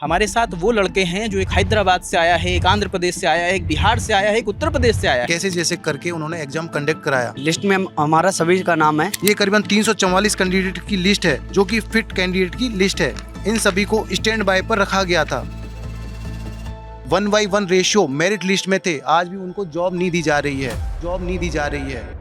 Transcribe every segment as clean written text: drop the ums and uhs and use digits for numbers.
हमारे साथ वो लड़के हैं जो एक हैदराबाद से आया है, एक आंध्र प्रदेश से आया है, एक बिहार से आया है, एक उत्तर प्रदेश से आया है। कैसे जैसे करके उन्होंने एग्जाम कंडक्ट कराया। लिस्ट में हमारा सभी का नाम है। ये करीबन 344 कैंडिडेट की लिस्ट है जो कि फिट कैंडिडेट की लिस्ट है। इन सभी को स्टैंड बाय पर रखा गया था। 1:1 रेशियो मेरिट लिस्ट में थे। आज भी उनको जॉब नहीं दी जा रही है।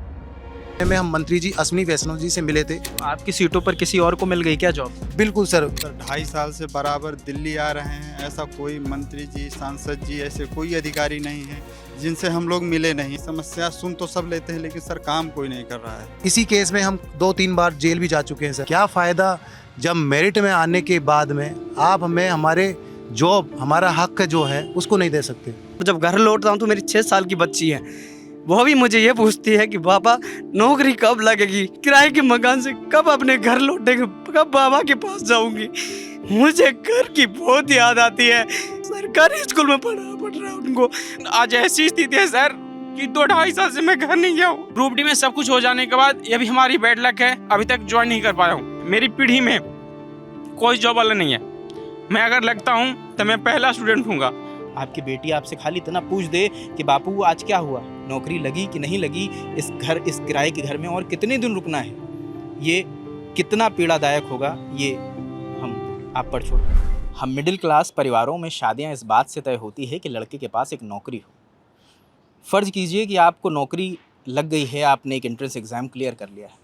में हम मंत्री जी अश्विनी वैष्णव जी से मिले थे। आपकी सीटों पर किसी और को मिल गई क्या जॉब? बिल्कुल सर। 2.5 साल से बराबर दिल्ली आ रहे हैं। ऐसा कोई मंत्री जी, सांसद जी, ऐसे कोई अधिकारी नहीं है जिनसे हम लोग मिले नहीं। समस्या सुन तो सब लेते हैं लेकिन सर काम कोई नहीं कर रहा है। इसी केस में हम 2-3 बार जेल भी जा चुके हैं सर। क्या फ़ायदा जब मेरिट में आने के बाद में आप हमें हमारे जॉब, हमारा हक जो है उसको नहीं दे सकते। जब घर लौटता हूँ तो मेरी 6 साल की बच्ची है, वो भी मुझे ये पूछती है कि पापा नौकरी कब लगेगी, किराए के मकान से कब अपने घर लौटेंगे, कब बाबा के पास जाऊंगी। मुझे घर की बहुत याद आती है। सरकारी स्कूल में पढ़ा रहा उनको। आज ऐसी स्थिति है सर कि 2-2.5 साल से मैं घर नहीं गया हूँ। ग्रुप डी में सब कुछ हो जाने के बाद ये भी हमारी बैड लक है, अभी तक ज्वाइन नहीं कर पाया हूँ। मेरी पीढ़ी में कोई जॉब वाला नहीं है। मैं अगर लगता हूँ तो मैं पहला स्टूडेंट हूँगा। आपकी बेटी आपसे खाली इतना पूछ दे कि बापू आज क्या हुआ, नौकरी लगी कि नहीं लगी, इस किराए के घर में और कितने दिन रुकना है, ये कितना पीड़ादायक होगा, ये हम आप पर छोड़। हम मिडिल क्लास परिवारों में शादियां इस बात से तय होती है कि लड़के के पास एक नौकरी हो। फ़र्ज़ कीजिए कि आपको नौकरी लग गई है, आपने एक एंट्रेंस एग्ज़ाम क्लियर कर लिया है,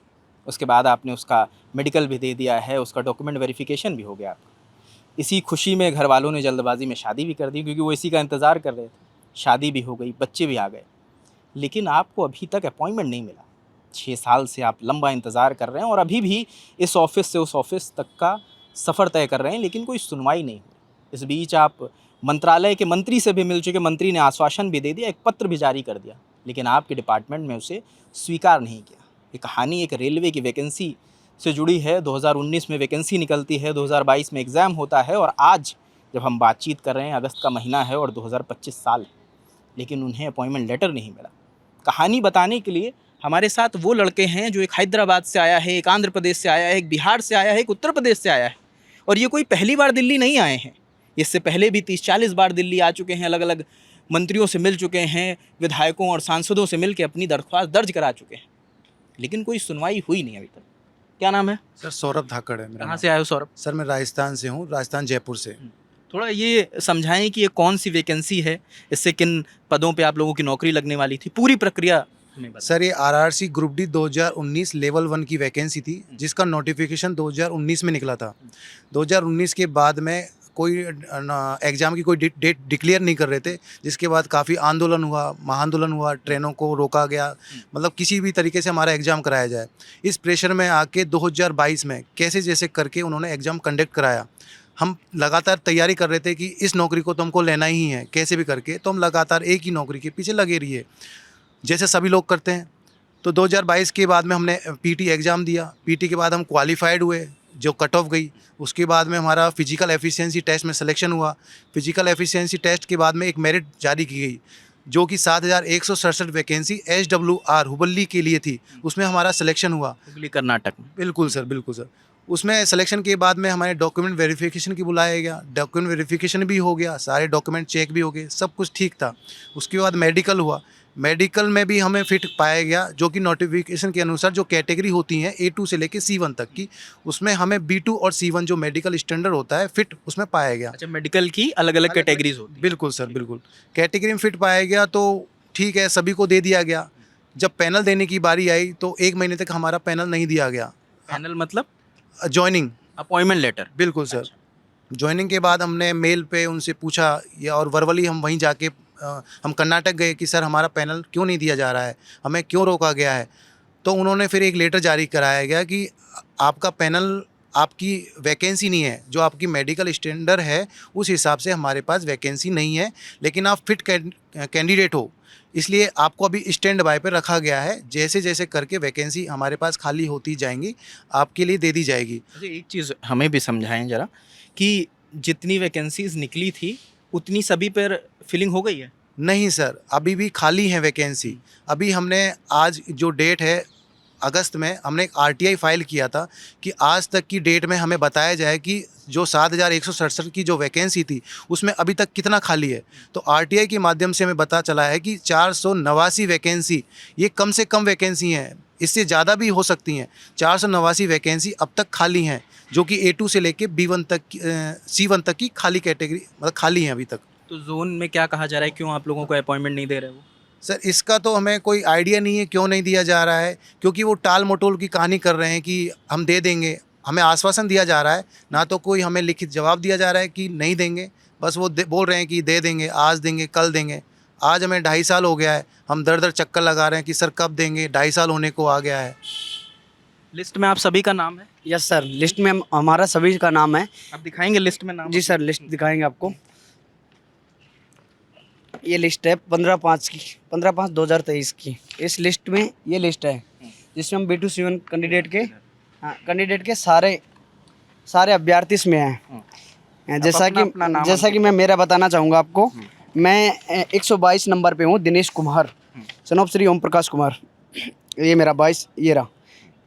उसके बाद आपने उसका मेडिकल भी दे दिया है, उसका डॉक्यूमेंट वेरिफिकेशन भी हो गया आपका। इसी खुशी में घर वालों ने जल्दबाजी में शादी भी कर दी क्योंकि वो इसी का इंतज़ार कर रहे थे। शादी भी हो गई, बच्चे भी आ गए, लेकिन आपको अभी तक अपॉइंटमेंट नहीं मिला। 6 साल से आप लंबा इंतज़ार कर रहे हैं और अभी भी इस ऑफ़िस से उस ऑफ़िस तक का सफ़र तय कर रहे हैं, लेकिन कोई सुनवाई नहीं हुई। इस बीच आप मंत्रालय के मंत्री से भी मिल चुके, मंत्री ने आश्वासन भी दे दिया, एक पत्र भी जारी कर दिया, लेकिन आपके डिपार्टमेंट में उसे स्वीकार नहीं किया। ये कहानी एक रेलवे की वैकेंसी से जुड़ी है। 2019 में वैकेंसी निकलती है, 2022 में एग्ज़ाम होता है और आज जब हम बातचीत कर रहे हैं अगस्त का महीना है और 2025 साल है, लेकिन उन्हें अपॉइंटमेंट लेटर नहीं मिला। कहानी बताने के लिए हमारे साथ वो लड़के हैं जो एक हैदराबाद से आया है, एक आंध्र प्रदेश से आया है, एक बिहार से आया है, एक उत्तर प्रदेश से आया है। और ये कोई पहली बार दिल्ली नहीं आए हैं, इससे पहले भी 30-40 बार दिल्ली आ चुके हैं, अलग अलग मंत्रियों से मिल चुके हैं, विधायकों और सांसदों से मिल के अपनी दरख्वास्त दर्ज करा चुके हैं, लेकिन कोई सुनवाई हुई नहीं अभी तक। क्या नाम है सर सौरभ धाकड़ है मेरा। कहाँ से आए हो सौरभ? सर मैं राजस्थान से हूँ, राजस्थान जयपुर से। थोड़ा ये समझाएं कि ये कौन सी वैकेंसी है, इससे किन पदों पे आप लोगों की नौकरी लगने वाली थी, पूरी प्रक्रिया हमें बताएं। सर ये आरआरसी ग्रुप डी 2019 लेवल 1 की वैकेंसी थी जिसका नोटिफिकेशन 2019 में निकला था। 2019 के बाद में कोई एग्ज़ाम की कोई डेट डिक्लेयर नहीं कर रहे थे, जिसके बाद काफ़ी आंदोलन हुआ, महाआंदोलन हुआ, ट्रेनों को रोका गया, मतलब किसी भी तरीके से हमारा एग्ज़ाम कराया जाए। इस प्रेशर में आके 2022 में कैसे जैसे करके उन्होंने एग्ज़ाम कंडक्ट कराया। हम लगातार तैयारी कर रहे थे कि इस नौकरी को तो हमको लेना ही है कैसे भी करके, तो हम लगातार एक ही नौकरी के पीछे लगे रहिए जैसे सभी लोग करते हैं। तो 2022 के बाद में हमने पीटी एग्ज़ाम दिया। पीटी के बाद हम क्वालिफाइड हुए, जो कट ऑफ गई। उसके बाद में हमारा फिजिकल एफिशिएंसी टेस्ट में सिलेक्शन हुआ। फिजिकल एफिशिएंसी टेस्ट के बाद में एक मेरिट जारी की गई जो कि 7,167 वैकेंसी SWR हुबली के लिए थी, उसमें हमारा सिलेक्शन हुआ। हुबली कर्नाटक में। बिल्कुल सर, बिल्कुल सर। उसमें सिलेक्शन के बाद में हमारे डॉक्यूमेंट वेरिफिकेशन की बुलाया गया। डॉक्यूमेंट वेरिफिकेशन भी हो गया, सारे डॉक्यूमेंट चेक भी हो गए, सब कुछ ठीक था। उसके बाद मेडिकल हुआ। मेडिकल में भी हमें फिट पाया गया, जो कि नोटिफिकेशन के अनुसार जो कैटेगरी होती हैं A2 से लेके C1 तक की, उसमें हमें B2 और C1 जो मेडिकल स्टैंडर्ड होता है फिट उसमें पाया गया। अच्छा, मेडिकल की अलग अलग कैटेगरीज होती हैं। बिल्कुल सर, बिल्कुल। कैटेगरी में फिट पाया गया तो ठीक है, सभी को दे दिया गया। जब पैनल देने की बारी आई तो 1 महीने तक हमारा पैनल नहीं दिया गया। पैनल मतलब ज्वाइनिंग अपॉइंटमेंट लेटर? बिल्कुल सर। ज्वाइनिंग के बाद हमने मेल पे उनसे पूछा या और वर्बली हम वहीं जाके हम कर्नाटक गए कि सर हमारा पैनल क्यों नहीं दिया जा रहा है, हमें क्यों रोका गया है। तो उन्होंने फिर एक लेटर जारी कराया गया कि आपका पैनल, आपकी वैकेंसी नहीं है, जो आपकी मेडिकल स्टैंडर्ड है उस हिसाब से हमारे पास वैकेंसी नहीं है, लेकिन आप फिट कैंडिडेट हो, इसलिए आपको अभी स्टैंड बाय पे रखा गया है। जैसे जैसे करके वैकेंसी हमारे पास खाली होती जाएंगी आपके लिए दे दी जाएगी। अच्छा, एक चीज़ हमें भी समझाएं ज़रा कि जितनी वैकेंसीज निकली थी उतनी सभी पर फिलिंग हो गई है? नहीं सर, अभी भी खाली है वैकेंसी। अभी हमने आज जो डेट है अगस्त में हमने एक RTI फाइल किया था कि आज तक की डेट में हमें बताया जाए कि जो 7,167 की जो वैकेंसी थी उसमें अभी तक कितना खाली है। तो RTI के माध्यम से हमें पता चला है कि 489 वैकेंसी ये कम से कम वैकेंसी हैं, इससे ज़्यादा भी हो सकती हैं। 489 वैकेंसी अब तक खाली हैं, जो कि A2 से लेके B1 तक C1 तक की खाली कैटेगरी मतलब खाली हैं अभी तक। तो जोन में क्या कहा जा रहा है, क्यों आप लोगों को अपॉइंटमेंट नहीं दे रहे वो? सर इसका तो हमें कोई आइडिया नहीं है क्यों नहीं दिया जा रहा है, क्योंकि वो टाल मटोल की कहानी कर रहे हैं कि हम दे देंगे। हमें आश्वासन दिया जा रहा है, ना तो कोई हमें लिखित जवाब दिया जा रहा है कि नहीं देंगे। बस वो बोल रहे हैं कि दे देंगे, आज देंगे, कल देंगे। आज हमें 2.5 साल हो गया है, हम दर दर चक्कर लगा रहे हैं कि सर कब देंगे, 2.5 साल होने को आ गया है। लिस्ट में आप सभी का नाम है? यस सर, लिस्ट में हमारा सभी का नाम है। आप दिखाएंगे लिस्ट में नाम? जी सर, लिस्ट दिखाएंगे आपको। ये लिस्ट है 15/5 की, 15/5/2023 की। इस लिस्ट में ये लिस्ट है जिसमें हम B2 C1 कैंडिडेट के सारे अभ्यर्थी इसमें हैं। जैसा कि मैं मेरा बताना चाहूँगा आपको। मैं 122 नंबर पे हूँ, दिनेश कुमार, सन ऑफ श्री ओम प्रकाश कुमार। ये मेरा 22 ये रहा,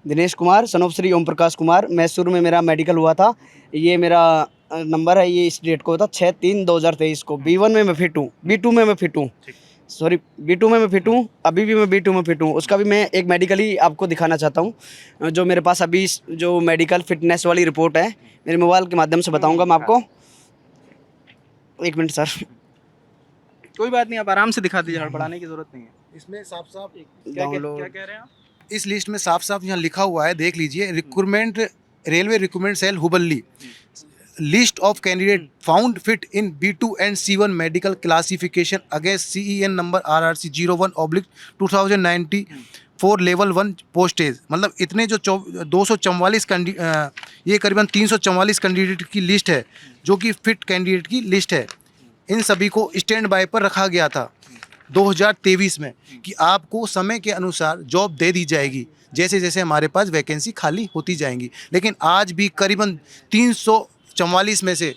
दिनेश कुमार, सन ऑफ श्री ओम प्रकाश कुमार। मैसूर में मेरा मेडिकल हुआ था। ये मेरा नंबर है, ये इस डेट को था 6/3/2023 को। B1 में मैं फिट हूँ, B2 में मैं फिट हूँ, सॉरी B2 में मैं फिट हूँ, अभी भी मैं B2 में फिट हूँ। उसका भी मैं एक मेडिकल ही आपको दिखाना चाहता हूँ, जो मेरे पास अभी जो मेडिकल फिटनेस वाली रिपोर्ट है, मेरे मोबाइल के माध्यम से बताऊँगा मैं आपको। 1 मिनट सर। कोई बात नहीं, आप आराम से दिखा दीजिए, हड़बड़ाने की जरूरत नहीं है। इसमें साफ साफ क्या कह रहे हैं आप? इस लिस्ट में साफ साफ यहाँ लिखा हुआ है, देख लीजिए। Recruitment, railway recruitment cell Hubballi, list of candidate found fit in B2 and C1 medical classification against CEN number RRC 01/2090 for level 1 postage. मतलब इतने जो 244 ये करीबन 344 कैंडिडेट की लिस्ट है, जो कि फिट कैंडिडेट की लिस्ट है। इन सभी को स्टैंड बाय पर रखा गया था 2023 में कि आपको समय के अनुसार जॉब दे दी जाएगी जैसे जैसे हमारे पास वैकेंसी खाली होती जाएंगी। लेकिन आज भी करीबन 344 में से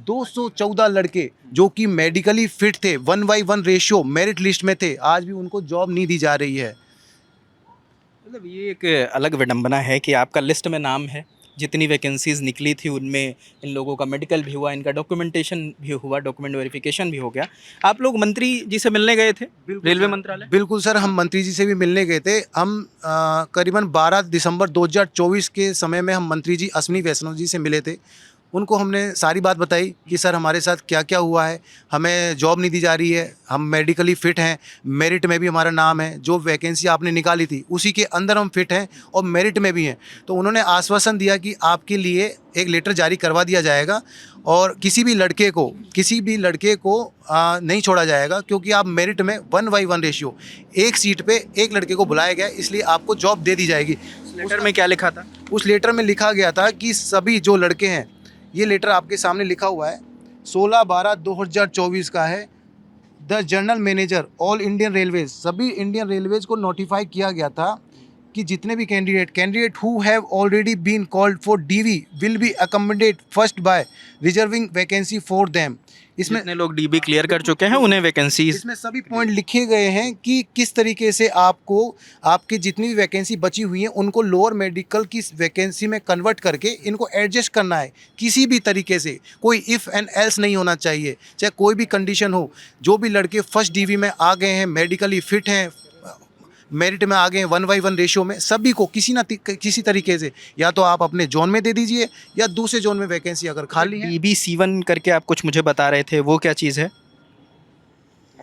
214 लड़के जो कि मेडिकली फिट थे, 1/1 रेशियो मेरिट लिस्ट में थे, आज भी उनको जॉब नहीं दी जा रही है। मतलब ये एक अलग विडंबना है कि आपका लिस्ट में नाम है, जितनी वैकेंसीज़ निकली थी उनमें इन लोगों का मेडिकल भी हुआ, इनका डॉक्यूमेंटेशन भी हुआ, डॉक्यूमेंट वेरिफिकेशन भी हो गया। आप लोग मंत्री जी से मिलने गए थे, रेलवे मंत्रालय? बिल्कुल सर, हम मंत्री जी से भी मिलने गए थे। हम करीबन 12 दिसंबर 2024 के समय में हम मंत्री जी अश्विनी वैष्णव जी से मिले थे। उनको हमने सारी बात बताई कि सर हमारे साथ क्या क्या हुआ है, हमें जॉब नहीं दी जा रही है, हम मेडिकली फ़िट हैं, मेरिट में भी हमारा नाम है, जो वैकेंसी आपने निकाली थी उसी के अंदर हम फिट हैं और मेरिट में भी हैं। तो उन्होंने आश्वासन दिया कि आपके लिए एक लेटर जारी करवा दिया जाएगा और किसी भी लड़के को नहीं छोड़ा जाएगा, क्योंकि आप मेरिट में 1/1 रेशियो, एक सीट पे एक लड़के को बुलाया गया, इसलिए आपको जॉब दे दी जाएगी। लेटर में क्या लिखा था? उस लेटर में लिखा गया था कि सभी जो लड़के हैं, ये लेटर आपके सामने लिखा हुआ है, 16/12/2024 का है। The general manager all Indian railways, सभी इंडियन रेलवेज को नोटिफाई किया गया था कि जितने भी candidate who have already been called for DV will be accommodate first by reserving vacancy for them. इसमें जितने लोग DB क्लियर कर चुके हैं उन्हें वैकेंसीज, इसमें सभी पॉइंट लिखे गए हैं कि किस तरीके से आपको आपकी जितनी भी वैकेंसी बची हुई हैं उनको लोअर मेडिकल की वैकेंसी में कन्वर्ट करके इनको एडजस्ट करना है। किसी भी तरीके से कोई इफ़ एंड एल्स नहीं होना चाहिए, चाहे कोई भी कंडीशन हो। जो भी लड़के फर्स्ट DV में आ गए हैं, मेडिकली फिट हैं, मेरिट में आ गए हैं 1/1 रेशियो में, सभी को किसी तरीके से या तो आप अपने जोन में दे दीजिए या दूसरे जोन में वैकेंसी अगर खाली है। DB C1 करके आप कुछ मुझे बता रहे थे, वो क्या चीज़ है?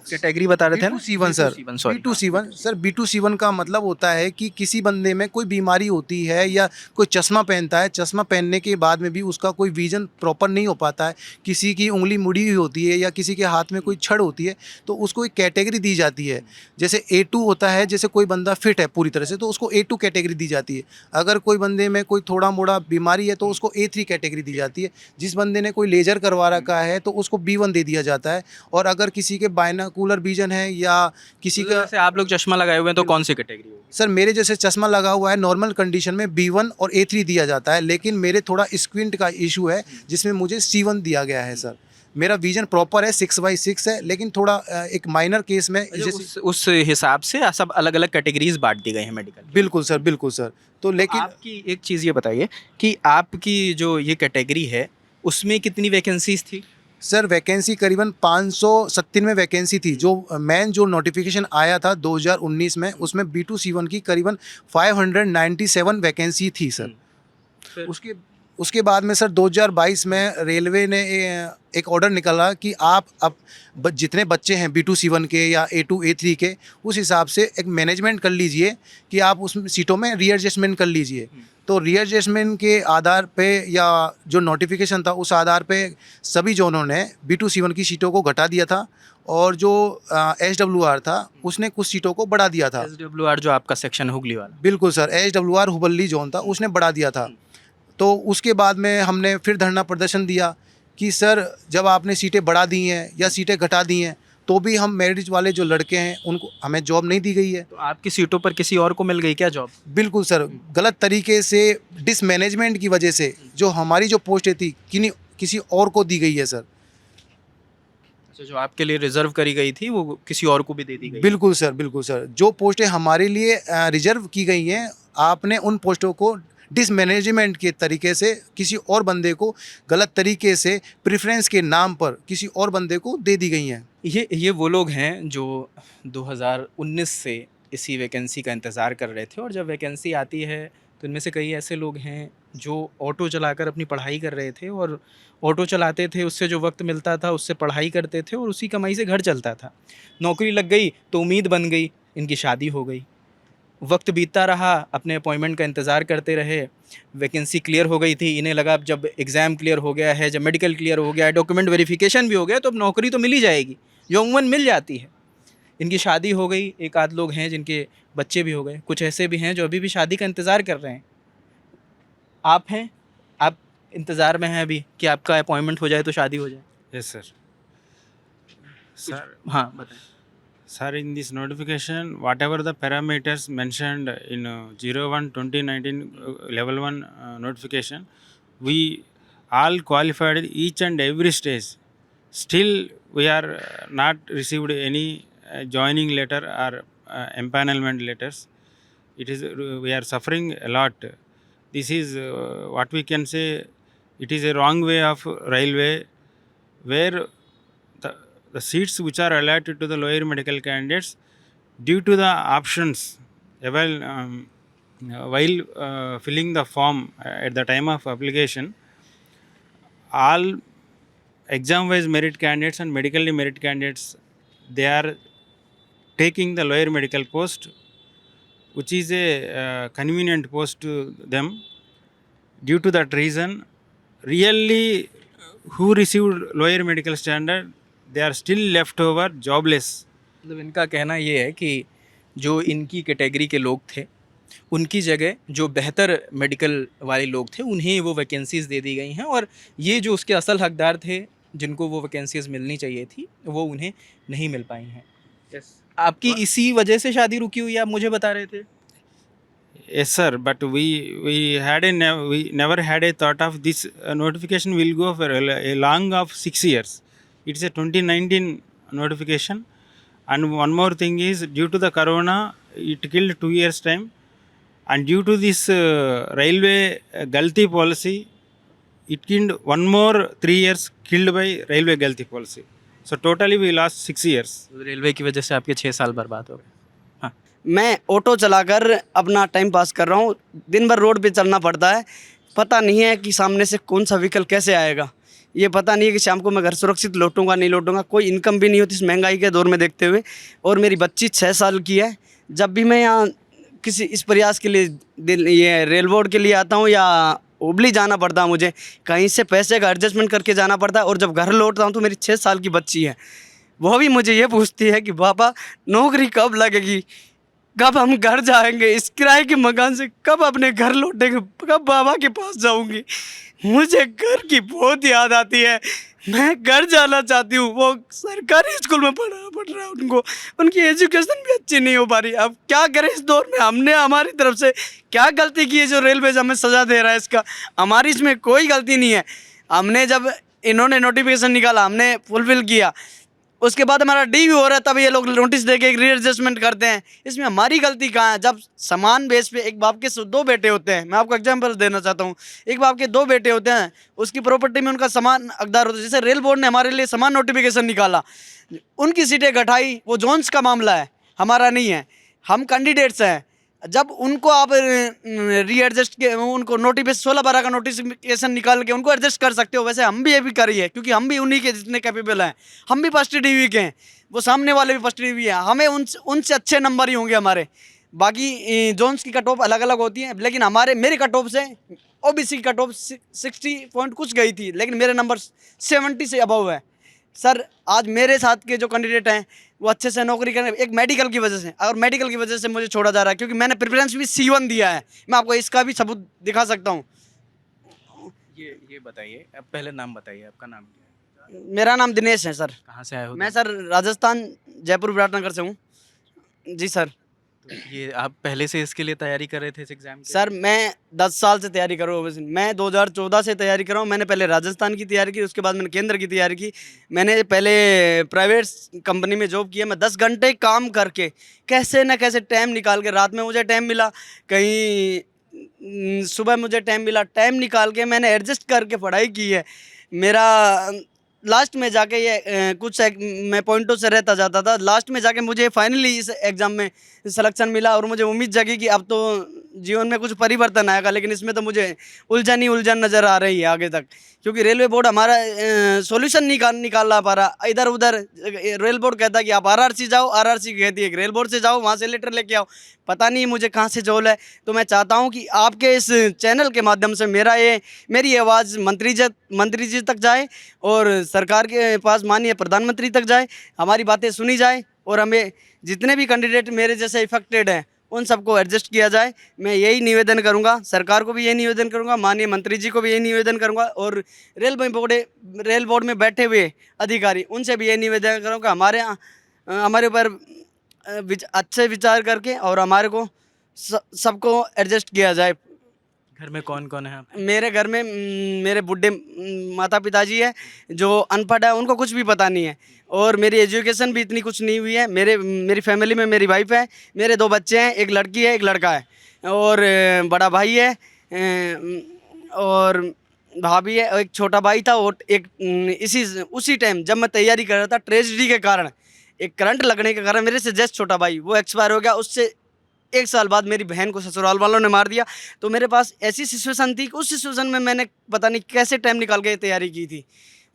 कैटेगरी बता रहे थे ना? B2C1 sir, B2C1 sir, B2C1 का मतलब होता है कि किसी बंदे में कोई बीमारी होती है या कोई चश्मा पहनता है, चश्मा पहनने के बाद में भी उसका कोई विजन प्रॉपर नहीं हो पाता है, किसी की उंगली मुड़ी हुई होती है या किसी के हाथ में कोई छड़ होती है, तो उसको एक कैटेगरी दी जाती है। जैसे A2 होता है, जैसे कोई बंदा फिट है पूरी तरह से तो उसको A2 कैटेगरी दी जाती है। अगर कोई बंदे में कोई थोड़ा मोड़ा बीमारी है तो उसको A3 कैटेगरी दी जाती है। जिस बंदे ने कोई लेजर करवा रखा है तो उसको B1 दे दिया जाता है। और अगर किसी के बाइनाकुलर विजन है या किसी का, जैसे आप लोग चश्मा लगाए हुए हैं तो कौन सी कैटेगरी होगी? सर मेरे जैसे चश्मा लगा हुआ है, नॉर्मल कंडीशन में B1 और A3 दिया जाता है, लेकिन मेरे थोड़ा स्क्विंट का इशू है जिसमें मुझे C1 दिया गया है सर। मेरा विजन प्रॉपर है, 6/6 है, लेकिन थोड़ा एक माइनर केस में जैसे उस हिसाब से सब अलग अलग कैटेगरीज बांट दी गई हैं मेडिकल। बिल्कुल सर, बिल्कुल सर। तो लेकिन आपकी एक चीज़ ये बताइए कि आपकी जो ये कैटेगरी है उसमें कितनी वैकेंसीज थी? सर वैकेंसी करीबन 597 वैकेंसी थी। जो मेन जो नोटिफिकेशन आया था 2019 में, उसमें B2C1 की करीबन 597 वैकेंसी थी सर। उसके बाद में सर 2022 में रेलवे ने एक ऑर्डर निकाला कि आप अब जितने बच्चे हैं B2C1 के या A2 A3 के, उस हिसाब से एक मैनेजमेंट कर लीजिए कि आप उस सीटों में रीएडजस्टमेंट कर लीजिए। तो रीएडजस्टमेंट के आधार पे या जो नोटिफिकेशन था उस आधार पे सभी जोनों ने B2C1 की सीटों को घटा दिया था, और जो SWR था उसने कुछ सीटों को बढ़ा दिया था। SWR जो आपका सेक्शन हुगली वाला? बिल्कुल सर, SWR हुबली जोन था, उसने बढ़ा दिया था। तो उसके बाद में हमने फिर धरना प्रदर्शन दिया कि सर जब आपने सीटें बढ़ा दी हैं या सीटें घटा दी हैं तो भी हम मेरिट वाले जो लड़के हैं उनको हमें जॉब नहीं दी गई है। तो आपकी सीटों पर किसी और को मिल गई क्या जॉब? बिल्कुल सर, गलत तरीके से डिसमैनेजमेंट की वजह से जो हमारी जो पोस्टें थी किसी और को दी गई है सर। अच्छा, जो आपके लिए रिजर्व करी गई थी वो किसी और को भी दे दी गई? बिल्कुल सर, बिल्कुल सर। जो पोस्टें हमारे लिए रिजर्व की गई हैं, आपने उन पोस्टों को डिसमैनेजमेंट के तरीके से किसी और बंदे को गलत तरीके से प्रेफरेंस के नाम पर किसी और बंदे को दे दी गई हैं। ये वो लोग हैं जो 2019 से इसी वैकेंसी का इंतज़ार कर रहे थे, और जब वैकेंसी आती है तो इनमें से कई ऐसे लोग हैं जो ऑटो चलाकर अपनी पढ़ाई कर रहे थे, और ऑटो चलाते थे, उससे जो वक्त मिलता था उससे पढ़ाई करते थे और उसी कमाई से घर चलता था। नौकरी लग गई तो उम्मीद बन गई, इनकी शादी हो गई, वक्त बीतता रहा, अपने अपॉइंटमेंट का इंतज़ार करते रहे, वैकेंसी क्लियर हो गई थी, इन्हें लगा अब जब एग्ज़ाम क्लियर हो गया है, जब मेडिकल क्लियर हो गया है, डॉक्यूमेंट वेरिफिकेशन भी हो गया, तो अब नौकरी तो मिल ही जाएगी, जो अमूमन मिल जाती है। इनकी शादी हो गई, एक आध लोग हैं जिनके बच्चे भी हो गए, कुछ ऐसे भी हैं जो अभी भी शादी का इंतज़ार कर रहे हैं। आप हैं, आप इंतज़ार में हैं अभी कि आपका अपॉइंटमेंट हो जाए तो शादी हो जाए? Yes, sir. Sir, हाँ बताएं। sir, in this notification, whatever the parameters mentioned in 01/2019 level 1 notification, we all qualified each and every stage. Still, we are not received any joining letter or empanelment letters. It is we are suffering a lot. This is what we can say. It is a wrong way of railway, where the seats which are allotted to the lower medical candidates, due to the options while filling the form at the time of application, all exam wise merit candidates and medically merit candidates, they are taking the lower medical post, which is a convenient post to them. Due to that reason, really who received lower medical standard, they are still left over jobless. मतलब इनका कहना ये है कि जो इनकी category के लोग थे उनकी जगह जो बेहतर मेडिकल वाले लोग थे उन्हें वो वैकेंसीज़ दे दी गई हैं, और ये जो उसके असल हकदार थे जिनको वो वैकेंसीज़ मिलनी चाहिए थी वो उन्हें नहीं मिल पाई हैं। आपकी इसी वजह से शादी रुकी हुई है, आप मुझे बता रहे थे? Yes, sir. But we never had a thought of this notification will go for a long of 6 years. It's a 2019 notification, and one more thing is due to the corona, it killed 2 years time, and due to this railway galti policy, it killed one more 3 years killed by railway galti policy. So totally we lost 6 years. Railway की वजह से आपके 6 साल बर्बाद हो गए। मैं auto चलाकर अपना टाइम पास कर रहा हूँ, दिन भर रोड पे चलना पड़ता है, पता नहीं है कि सामने से कौन सा व्हीकल कैसे आएगा, ये पता नहीं है कि शाम को मैं घर सुरक्षित लौटूंगा नहीं लौटूंगा, कोई इनकम भी नहीं होती इस महंगाई के दौर में देखते हुए। और मेरी बच्ची 6 साल की है। जब भी मैं यहाँ किसी इस प्रयास के लिए ये रेल बोर्ड के लिए आता हूँ या हुबली जाना पड़ता है, मुझे कहीं से पैसे का एडजस्टमेंट करके जाना पड़ता है, और जब घर लौटता हूँ तो मेरी 6 साल की बच्ची है, वो भी मुझे ये पूछती है कि पापा नौकरी कब लगेगी, कब हम घर जाएंगे, इस किराए के मकान से कब अपने घर लौटेंगे, कब बाबा के पास जाऊंगी। मुझे घर की बहुत याद आती है, मैं घर जाना चाहती हूँ। वो सरकारी स्कूल में पढ़ रहा है, उनको उनकी एजुकेशन भी अच्छी नहीं हो पा रही। अब क्या करें इस दौर में, हमने हमारी तरफ से क्या गलती की है जो रेलवे हमें सज़ा दे रहा है, इसका हमारी इसमें कोई गलती नहीं है। हमने जब इन्होंने नोटिफिकेशन निकाला, हमने फुलफिल किया, उसके बाद हमारा डी भी हो रहा है, तब ये लोग नोटिस दे के रीएडजस्टमेंट करते हैं। इसमें हमारी गलती कहाँ है? जब समान बेस पे एक बाप के दो बेटे होते हैं, मैं आपको एग्जांपल देना चाहता हूँ, एक बाप के दो बेटे होते हैं, उसकी प्रॉपर्टी में उनका समान हकदार होता है। जैसे रेल बोर्ड ने हमारे लिए समान नोटिफिकेशन निकाला, उनकी सीटें घटाई, वो जोन्स का मामला है, हमारा नहीं है। हम कैंडिडेट्स हैं, जब उनको आप रीएडजस्ट के उनको नोटिफिकेशन 16-12 का नोटिफिकेशन निकाल के उनको एडजस्ट कर सकते हो, वैसे हम भी ये भी करिए, क्योंकि हम भी उन्हीं के जितने कैपेबल हैं। हम भी फर्स्ट डिवी के हैं, वो सामने वाले भी फर्स्ट डिवी हैं, हमें उनसे अच्छे नंबर ही होंगे हमारे। बाकी जोन्स की कट ऑफ अलग अलग होती हैं, लेकिन मेरी कट ऑफ से ओबीसी की कट ऑफ 60 पॉइंट कुछ गई थी, लेकिन मेरे नंबर 70 से अबव है। सर आज मेरे साथ के जो कैंडिडेट हैं वो अच्छे से नौकरी करें, एक मेडिकल की वजह से, और मेडिकल की वजह से मुझे छोड़ा जा रहा है, क्योंकि मैंने प्रेफरेंस भी C1 दिया है। मैं आपको इसका भी सबूत दिखा सकता हूँ। ये बताइए, अब पहले नाम बताइए, आपका नाम क्या है? मेरा नाम दिनेश है सर। कहाँ से आए हो? मैं सर राजस्थान, जयपुर विराटनगर से हूँ जी सर। तो ये आप पहले से इसके लिए तैयारी कर रहे थे इस एग्जाम की? सर मैं 10 साल से तैयारी कर रहा हूँ, मैं 2014 से तैयारी कर रहा हूँ। मैंने पहले राजस्थान की तैयारी की, उसके बाद मैंने केंद्र की तैयारी की। मैंने पहले प्राइवेट कंपनी में जॉब किया, मैं 10 घंटे काम करके कैसे न कैसे टाइम निकाल के, रात में मुझे टाइम मिला, कहीं सुबह मुझे टाइम मिला, टाइम निकाल के मैंने एडजस्ट करके पढ़ाई की है। मेरा लास्ट में जाके ये कुछ मैं पॉइंटों से रहता जाता था, लास्ट में जाके मुझे फाइनली इस एग्ज़ाम में सिलेक्शन मिला, और मुझे उम्मीद जगी कि अब तो जीवन में कुछ परिवर्तन आएगा। लेकिन इसमें तो मुझे उलझन ही उलझन नज़र आ रही है आगे तक, क्योंकि रेलवे बोर्ड हमारा सॉल्यूशन निकाल पा रहा। इधर उधर रेल बोर्ड कहता है कि आप आरआरसी जाओ, आरआरसी कहती है कि रेल बोर्ड से जाओ, वहाँ से लेटर लेके आओ। पता नहीं मुझे कहाँ से झोल है। तो मैं चाहता हूँ कि आपके इस चैनल के माध्यम से मेरी आवाज़ मंत्री जी तक जाए, और सरकार के पास माननीय प्रधानमंत्री तक जाए, हमारी बातें सुनी जाए, और हमें जितने भी कैंडिडेट मेरे जैसे इफेक्टेड हैं उन सबको एडजस्ट किया जाए। मैं यही निवेदन करूंगा, सरकार को भी यही निवेदन करूंगा, माननीय मंत्री जी को भी यही निवेदन करूंगा, और रेल बोर्ड में बैठे हुए अधिकारी उनसे भी यही निवेदन करूंगा, हमारे ऊपर अच्छे विचार करके और हमारे को सबको एडजस्ट किया जाए। घर में कौन कौन है आप? मेरे घर में मेरे बुढ़े माता पिताजी है जो अनपढ़ है, उनको कुछ भी पता नहीं है, और मेरी एजुकेशन भी इतनी कुछ नहीं हुई है। मेरी फैमिली में मेरी वाइफ है, मेरे 2 बच्चे हैं, एक लड़की है एक लड़का है, और बड़ा भाई है, और भाभी है, और एक छोटा भाई था। और एक उसी टाइम जब मैं तैयारी कर रहा था, ट्रेजिडी के कारण, एक करंट लगने के कारण मेरे से जस्ट छोटा भाई वो एक्सपायर हो गया। उससे 1 साल बाद मेरी बहन को ससुराल वालों ने मार दिया। तो मेरे पास ऐसी सिचुएशन थी कि उस सिचुएशन में मैंने पता नहीं कैसे टाइम निकाल के तैयारी की थी,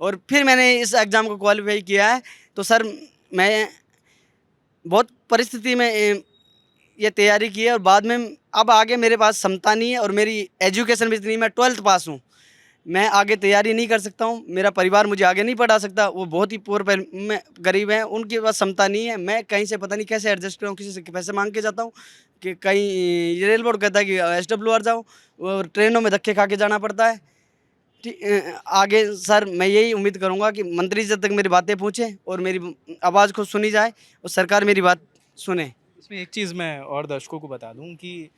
और फिर मैंने इस एग्ज़ाम को क्वालिफाई किया है। तो सर मैं बहुत परिस्थिति में ये तैयारी की है, और बाद में अब आगे मेरे पास क्षमता नहीं है, और मेरी एजुकेशन भी इतनी, मैं 12th पास हूँ, मैं आगे तैयारी नहीं कर सकता हूँ, मेरा परिवार मुझे आगे नहीं पढ़ा सकता, वो बहुत ही में गरीब हैं, उनके पास क्षमता नहीं है। मैं कहीं से पता नहीं कैसे एडजस्ट करूँ, किसी से पैसे मांग के जाता हूँ, कि कहीं रेल बोर्ड कहता है कि SWR जाओ, और ट्रेनों में धक्के खा के जाना पड़ता है। आगे सर मैं यही उम्मीद करूँगा कि मंत्री जी तक मेरी बातें पहुँचें, और मेरी आवाज़ को सुनी जाए, और सरकार मेरी बात सुने। इसमें एक चीज़ मैं और दर्शकों को बता दूं कि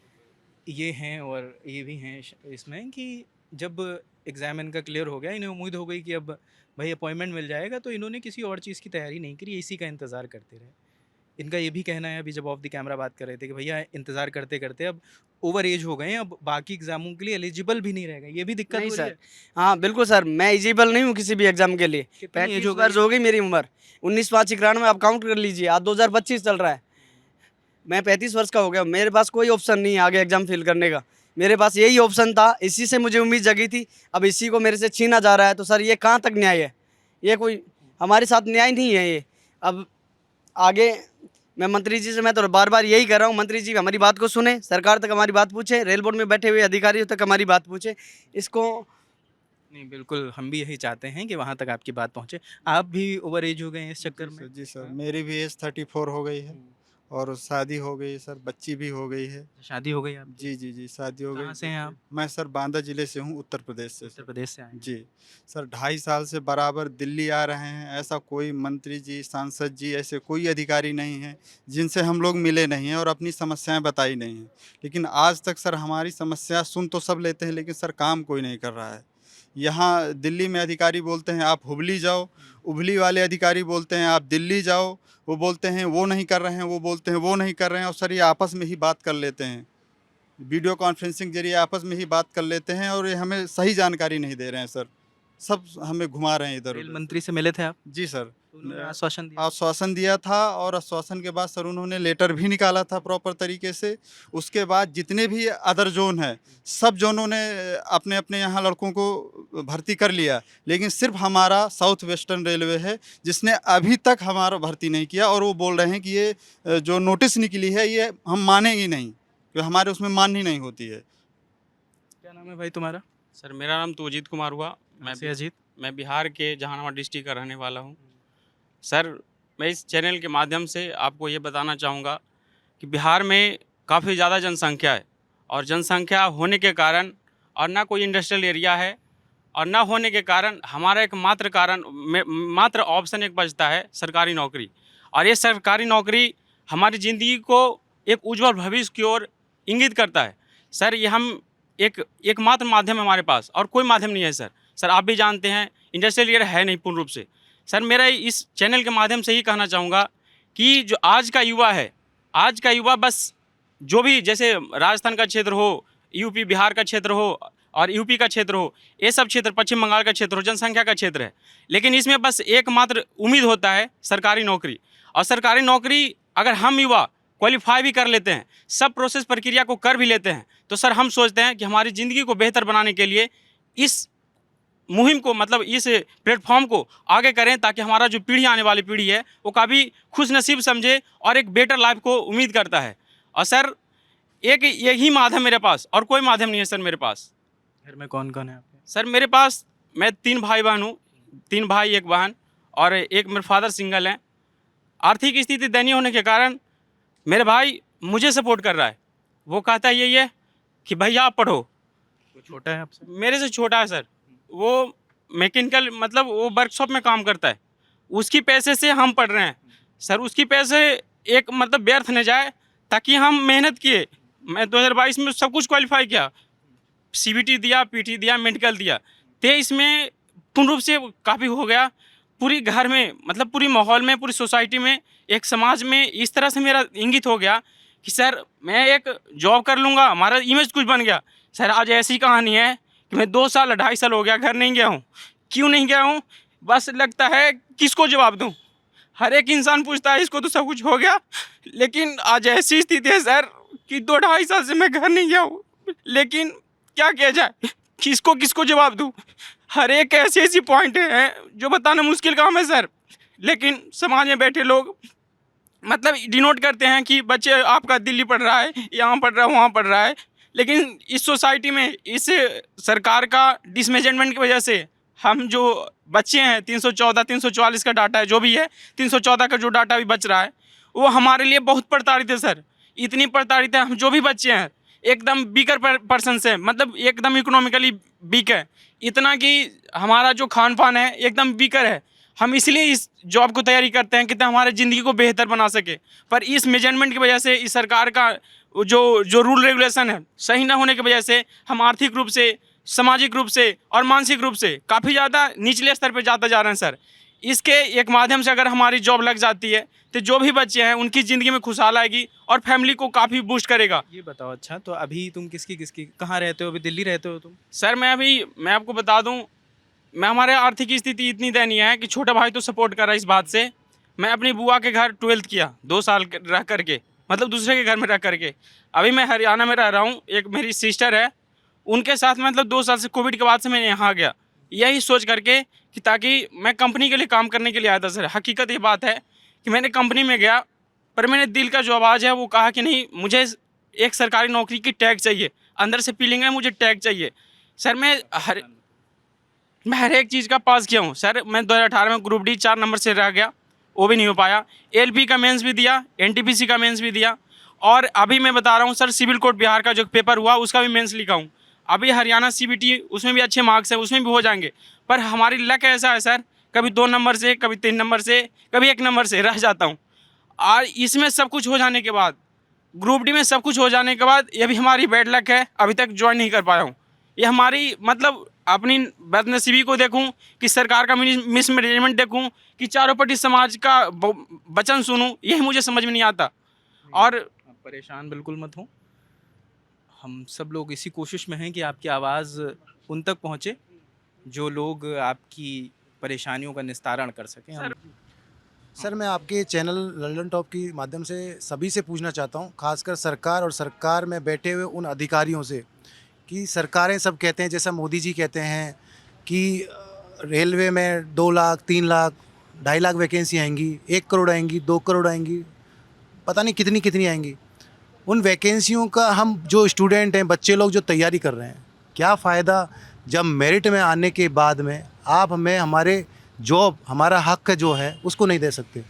ये हैं और ये भी हैं इसमें, कि जब एग्ज़ाम इनका क्लियर हो गया, इन्हें उम्मीद हो गई कि अब भाई अपॉइंटमेंट मिल जाएगा, तो इन्होंने किसी और चीज़ की तैयारी नहीं करी, इसी का इंतज़ार करते रहे। इनका ये भी कहना है, अभी जब ऑफ द कैमरा बात कर रहे थे, कि भैया इंतज़ार करते करते अब ओवर एज हो गए हैं, अब बाकी एग्जामों के लिए एलिजिबल भी नहीं रह गए। ये भी दिक्कत नहीं हो रही सर, है? हाँ बिल्कुल सर, मैं एलिजिबल नहीं हूँ किसी भी एग्ज़ाम के लिए। कितनी 35 एज हो गई? वर्ष हो गई मेरी उम्र, 19/5/91 आप काउंट कर लीजिए, आज 2025 चल रहा है, मैं 35 वर्ष का हो गया। मेरे पास कोई ऑप्शन नहीं है आगे एग्ज़ाम फिल करने का, मेरे पास यही ऑप्शन था, इसी से मुझे उम्मीद जगी थी, अब इसी को मेरे से छीना जा रहा है। तो सर ये कहाँ तक न्याय है? ये कोई हमारे साथ न्याय नहीं है ये। अब आगे मैं मंत्री जी से मैं तो बार बार यही कर रहा हूँ, मंत्री जी हमारी बात को सुने, सरकार तक हमारी बात पूछे, रेल बोर्ड में बैठे हुए अधिकारियों तक हमारी बात पूछे। इसको नहीं, बिल्कुल हम भी यही चाहते हैं कि वहाँ तक आपकी बात पहुँचे। आप भी ओवर एज हो गए हैं इस चक्कर में? जी सर, मेरी भी एज 34 हो गई है, और शादी हो गई सर, बच्ची भी हो गई है। शादी हो गई आपकी? जी जी जी, शादी हो गई। कहाँ से हैं आप? मैं सर बांदा जिले से हूँ, उत्तर प्रदेश से। उत्तर प्रदेश से आए हैं। जी सर, 2.5 साल से बराबर दिल्ली आ रहे हैं, ऐसा कोई मंत्री जी, सांसद जी, ऐसे कोई अधिकारी नहीं है जिनसे हम लोग मिले नहीं हैं और अपनी समस्याएं बताई नहीं हैं। लेकिन आज तक सर हमारी समस्या सुन तो सब लेते हैं, लेकिन सर काम कोई नहीं कर रहा है। यहाँ दिल्ली में अधिकारी बोलते हैं आप हुबली जाओ, उबली वाले अधिकारी बोलते हैं आप दिल्ली जाओ, वो बोलते हैं वो नहीं कर रहे हैं, वो बोलते हैं वो नहीं कर रहे हैं, और सर ये आपस में ही बात कर लेते हैं, वीडियो कॉन्फ्रेंसिंग जरिए आपस में ही बात कर लेते हैं, और ये हमें सही जानकारी नहीं दे रहे हैं सर, सब हमें घुमा रहे हैं इधर रेल उधर। मंत्री से मिले थे आप? जी सर, उन्होंने आश्वासन दिया? आश्वासन दिया था, और आश्वासन के बाद सर उन्होंने लेटर भी निकाला था प्रॉपर तरीके से। उसके बाद जितने भी अदर जोन है सब जोनों ने अपने अपने यहाँ लड़कों को भर्ती कर लिया, लेकिन सिर्फ हमारा साउथ वेस्टर्न रेलवे है जिसने अभी तक हमारा भर्ती नहीं किया, और वो बोल रहे हैं कि ये जो नोटिस निकली है ये हम मानेंगे नहीं, क्योंकि हमारे उसमें माननी नहीं होती है। क्या नाम है भाई तुम्हारा? सर मेरा नाम तो अजीत कुमार हुआ। से अजीत? मैं बिहार के जहानाबाद डिस्ट्रिक्ट का रहने वाला हूँ। सर मैं इस चैनल के माध्यम से आपको ये बताना चाहूँगा कि बिहार में काफ़ी ज़्यादा जनसंख्या है, और जनसंख्या होने के कारण, और ना कोई इंडस्ट्रियल एरिया है, और ना होने के कारण हमारा एक मात्र ऑप्शन एक बचता है सरकारी नौकरी। और ये सरकारी नौकरी हमारी ज़िंदगी को एक उज्जवल भविष्य की ओर इंगित करता है। सर ये हम एकमात्र माध्यम है हमारे पास, और कोई माध्यम नहीं है सर। सर आप भी जानते हैं इंडस्ट्रियल एरिया है नहीं पूर्ण रूप से। सर मेरा इस चैनल के माध्यम से ही कहना चाहूँगा कि जो आज का युवा है, आज का युवा बस जो भी जैसे राजस्थान का क्षेत्र हो, यूपी बिहार का क्षेत्र हो, और यूपी का क्षेत्र हो, ये सब क्षेत्र, पश्चिम बंगाल का क्षेत्र हो, जनसंख्या का क्षेत्र है, लेकिन इसमें बस एकमात्र उम्मीद होता है सरकारी नौकरी। और सरकारी नौकरी अगर हम युवा क्वालिफाई भी कर लेते हैं, सब प्रोसेस प्रक्रिया को कर भी लेते हैं, तो सर हम सोचते हैं कि हमारी ज़िंदगी को बेहतर बनाने के लिए इस मुहिम को, मतलब इस प्लेटफॉर्म को आगे करें, ताकि हमारा जो पीढ़ी, आने वाली पीढ़ी है, वो काफ़ी खुश नसीब समझे और एक बेटर लाइफ को उम्मीद करता है। और सर एक यही माध्यम मेरे पास, और कोई माध्यम नहीं है सर मेरे पास। घर में कौन कौन है आपके? सर मेरे पास मैं 3 भाई बहन हूँ, 3 भाई 1 बहन, और एक मेरे फादर सिंगल हैं। आर्थिक स्थिति दयनीय होने के कारण मेरे भाई मुझे सपोर्ट कर रहा है। वो कहता है यही है कि भैया आप पढ़ो। वो छोटा है आपसे? मेरे से छोटा है सर, वो मैकेनिकल, मतलब वो वर्कशॉप में काम करता है, उसकी पैसे से हम पढ़ रहे हैं सर। उसकी पैसे एक मतलब व्यर्थ न जाए, ताकि हम मेहनत किए। मैं 2022 में सब कुछ क्वालिफाई किया, CBT दिया, PT दिया, मेडिकल दिया, 23 में पूर्ण रूप से काफ़ी हो गया। पूरी घर में, मतलब पूरी माहौल में, पूरी सोसाइटी में, एक समाज में इस तरह से मेरा इंगित हो गया कि सर मैं एक जॉब कर लूँगा, हमारा इमेज कुछ बन गया। सर आज ऐसी कहानी है कि मैं 2 साल 2.5 साल हो गया घर नहीं गया हूँ। क्यों नहीं गया हूँ? बस लगता है किसको जवाब दूँ। हर एक इंसान पूछता है इसको तो सब कुछ हो गया, लेकिन आज ऐसी स्थिति है सर कि 2-2.5 साल से मैं घर नहीं गया हूँ। लेकिन क्या किया जाए, किसको जवाब दूँ? हर एक ऐसी पॉइंट हैं जो बताना मुश्किल काम है सर। लेकिन समाज में बैठे लोग मतलब डिनोट करते हैं कि बच्चे आपका दिल्ली पढ़ रहा है, यहाँ पढ़ रहा है, वहाँ पढ़ रहा है। लेकिन इस सोसाइटी में, इस सरकार का डिसमेजरमेंट की वजह से हम जो बच्चे हैं, 314, 344 का डाटा है, जो भी है, 314 का जो डाटा भी बच रहा है, वो हमारे लिए बहुत प्रताड़ित है सर। इतनी प्रताड़ित है, हम जो भी बच्चे हैं एकदम वीकर पर्सन से, मतलब एकदम इकोनॉमिकली वीक है, इतना कि हमारा जो खान पान है एकदम वीकर है। हम इसलिए इस जॉब को तैयारी करते हैं कि हमारे ज़िंदगी को बेहतर बना सके, पर इस मेजरमेंट की वजह से, इस सरकार का जो रूल रेगुलेशन है सही ना होने की वजह से, हम आर्थिक रूप से, सामाजिक रूप से और मानसिक रूप से काफ़ी ज़्यादा निचले स्तर पर जाते जा रहे हैं सर। इसके एक माध्यम से अगर हमारी जॉब लग जाती है तो जो भी बच्चे हैं उनकी ज़िंदगी में खुशहाल आएगी और फैमिली को काफ़ी बूस्ट करेगा। ये बताओ, अच्छा तो अभी तुम किसकी कहाँ रहते हो? अभी दिल्ली रहते हो तुम? सर मैं आपको बता दूं, मैं हमारे आर्थिक स्थिति इतनी दयनीय है कि छोटा भाई तो सपोर्ट कर रहा है इस बात से। मैं अपनी बुआ के घर 12th किया 2 साल रह करके, मतलब दूसरे के घर में रह करके। अभी मैं हरियाणा में रह रहा हूँ, एक मेरी सिस्टर है, उनके साथ मतलब 2 साल से, कोविड के बाद से मैं यहाँ आ गया, यही सोच करके कि ताकि मैं कंपनी के लिए काम करने के लिए आया था सर। हकीकत ये बात है कि मैंने कंपनी में गया, पर मैंने दिल का जो आवाज़ है वो कहा कि नहीं, मुझे एक सरकारी नौकरी की टैग चाहिए, अंदर से फीलिंग है मुझे टैग चाहिए सर। मैं हर एक चीज़ का पास किया हूँ सर। मैं 2018 में ग्रुप डी 4 नंबर से रह गया, वो भी नहीं हो पाया। LP का मेंस भी दिया, NTPC का मेंस भी दिया, और अभी मैं बता रहा हूँ सर, सिविल कोड बिहार का जो पेपर हुआ उसका भी मेंस लिखा हूँ। अभी हरियाणा CBT, उसमें भी अच्छे मार्क्स हैं, उसमें भी हो जाएंगे। पर हमारी लक ऐसा है सर, कभी 2 नंबर से, कभी 3 नंबर से, कभी 1 नंबर से रह जाता हूँ। और इसमें सब कुछ हो जाने के बाद, ग्रुप डी में सब कुछ हो जाने के बाद, ये भी हमारी बैड लक है, अभी तक ज्वाइन नहीं कर पाया हूँ। ये हमारी मतलब अपनी बदनसीबी को देखूं कि सरकार का मिसमैनेजमेंट देखूं कि चारों पट्टी समाज का वचन सुनूं, यही मुझे समझ में नहीं आता। और आप परेशान बिल्कुल मत हो, हम सब लोग इसी कोशिश में हैं कि आपकी आवाज़ उन तक पहुँचे जो लोग आपकी परेशानियों का निस्तारण कर सकें। सर मैं आपके चैनल लंदन टॉप के माध्यम से सभी से पूछना चाहता हूँ, खासकर सरकार और सरकार में बैठे हुए उन अधिकारियों से, कि सरकारें सब कहते हैं, जैसा मोदी जी कहते हैं कि रेलवे में 2 लाख 3 लाख 2.5 लाख वैकेंसी आएंगी, 1 करोड़ आएंगी, 2 करोड़ आएंगी, पता नहीं कितनी कितनी आएंगी। उन वैकेंसियों का हम जो स्टूडेंट हैं, बच्चे लोग जो तैयारी कर रहे हैं, क्या फ़ायदा जब मेरिट में आने के बाद में आप हमें हमारे जॉब, हमारा हक जो है उसको नहीं दे सकते।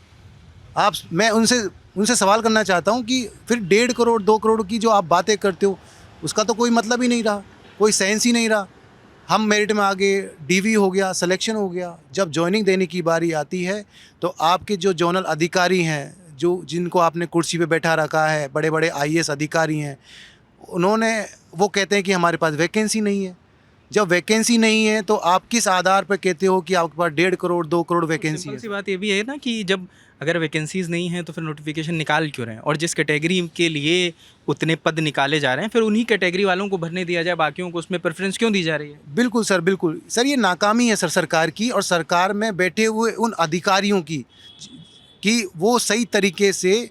मैं उनसे सवाल करना चाहता हूँ कि फिर 1.5 करोड़ 2 करोड़ की जो आप बातें करते हो उसका तो कोई मतलब ही नहीं रहा, कोई सेंस ही नहीं रहा। हम मेरिट में आगे, डीवी हो गया, सिलेक्शन हो गया, जब जॉइनिंग देने की बारी आती है तो आपके जो जोनल अधिकारी हैं, जो जिनको आपने कुर्सी पे बैठा रखा है, बड़े बड़े आईएएस अधिकारी हैं, वो कहते हैं कि हमारे पास वैकेंसी नहीं है। जब वैकेंसी नहीं है तो आप किस आधार पर कहते हो कि आपके पास 1.5 करोड़ 2 करोड़ वैकेंसी है? सी बात ये भी है ना कि जब अगर वैकेंसीज नहीं हैं तो फिर नोटिफिकेशन निकाल क्यों रहे हैं, और जिस कैटेगरी के लिए उतने पद निकाले जा रहे हैं फिर उन्हीं कैटेगरी वालों को भरने दिया जाए, बाकियों को उसमें प्रेफरेंस क्यों दी जा रही है? बिल्कुल सर, बिल्कुल सर, ये नाकामी है सर सरकार की और सरकार में बैठे हुए उन अधिकारियों की, कि वो सही तरीके से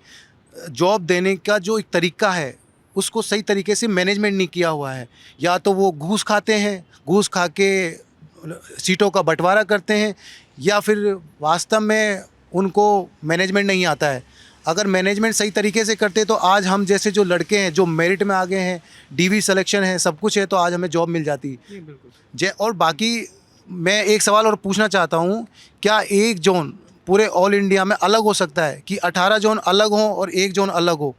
जॉब देने का जो एक तरीका है उसको सही तरीके से मैनेजमेंट नहीं किया हुआ है। या तो वो घूस खाते हैं, घूस खा के सीटों का बंटवारा करते हैं, या फिर वास्तव में उनको मैनेजमेंट नहीं आता है। अगर मैनेजमेंट सही तरीके से करते तो आज हम जैसे जो लड़के हैं जो मेरिट में आ गए हैं, डीवी सिलेक्शन है, सब कुछ है, तो आज हमें जॉब मिल जाती। और बाकी मैं एक सवाल और पूछना चाहता हूँ, क्या एक जोन पूरे ऑल इंडिया में अलग हो सकता है कि 18 जोन अलग हों और एक जोन अलग हो?